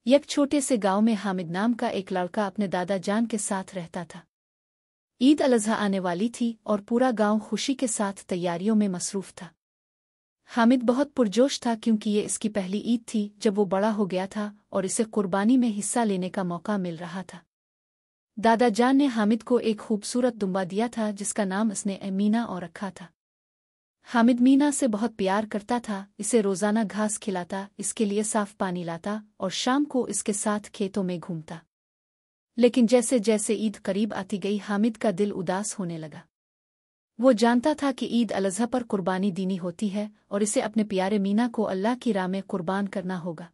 एक छोटे से गांव में हामिद नाम का एक लड़का अपने दादा जान के साथ रहता था। ईद अल अज़हा आने वाली थी और पूरा गांव खुशी के साथ तैयारियों में मसरूफ था। हामिद बहुत पुरजोश था क्योंकि ये इसकी पहली ईद थी जब वो बड़ा हो गया था और इसे कुर्बानी में हिस्सा लेने का मौका मिल रहा था। दादा जान ने हामिद को एक खूबसूरत दुम्बा दिया था जिसका नाम उसने मीना और रखा था। हामिद मीना से बहुत प्यार करता था, इसे रोज़ाना घास खिलाता, इसके लिए साफ पानी लाता और शाम को इसके साथ खेतों में घूमता। लेकिन जैसे जैसे ईद करीब आती गई हामिद का दिल उदास होने लगा। वो जानता था कि ईद अल अज़हा पर कुर्बानी दीनी होती है और इसे अपने प्यारे मीना को अल्लाह की राह में कुर्बान करना होगा।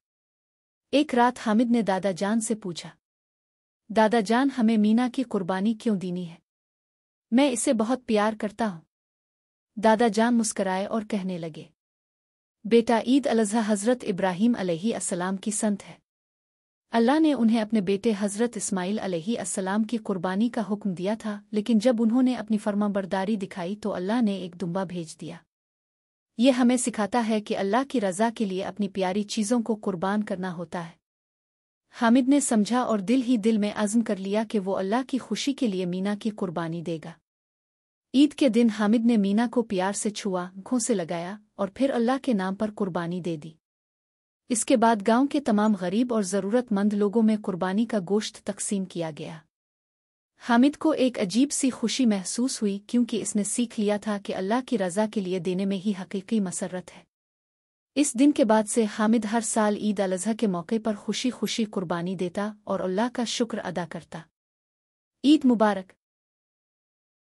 एक रात हामिद ने दादा जान से पूछा, दादा जान, हमें मीना की कुर्बानी क्यों दीनी है? मैं इसे बहुत प्यार करता हूँ। दादा जान मुस्कराए और कहने लगे, बेटा, ईद अल अज़हा हज़रत इब्राहीम अलैहिस्सलाम की संत है। अल्लाह ने उन्हें अपने बेटे हज़रत इस्माइल अलैहिस्सलाम की कुर्बानी का हुक्म दिया था, लेकिन जब उन्होंने अपनी फर्माबरदारी दिखाई तो अल्लाह ने एक दुम्बा भेज दिया। ये हमें सिखाता है कि अल्लाह की रज़ा के लिए अपनी प्यारी चीज़ों को कुर्बान करना होता है। हामिद ने समझा और दिल ही दिल में अज़्म कर लिया कि वो अल्लाह की खुशी के लिए मीना की कुर्बानी देगा। ईद के दिन हामिद ने मीना को प्यार से छुआ, आँखों से लगाया और फिर अल्लाह के नाम पर कुर्बानी दे दी। इसके बाद गांव के तमाम गरीब और ज़रूरतमंद लोगों में कुर्बानी का गोश्त तकसीम किया गया। हामिद को एक अजीब सी खुशी महसूस हुई क्योंकि इसने सीख लिया था कि अल्लाह की रज़ा के लिए देने में ही हकीकी मसरत है। इस दिन के बाद से हामिद हर साल ईद अल अज़हा के मौके पर खुशी खुशी कुर्बानी देता और अल्लाह का शुक्र अदा करता। ईद मुबारक।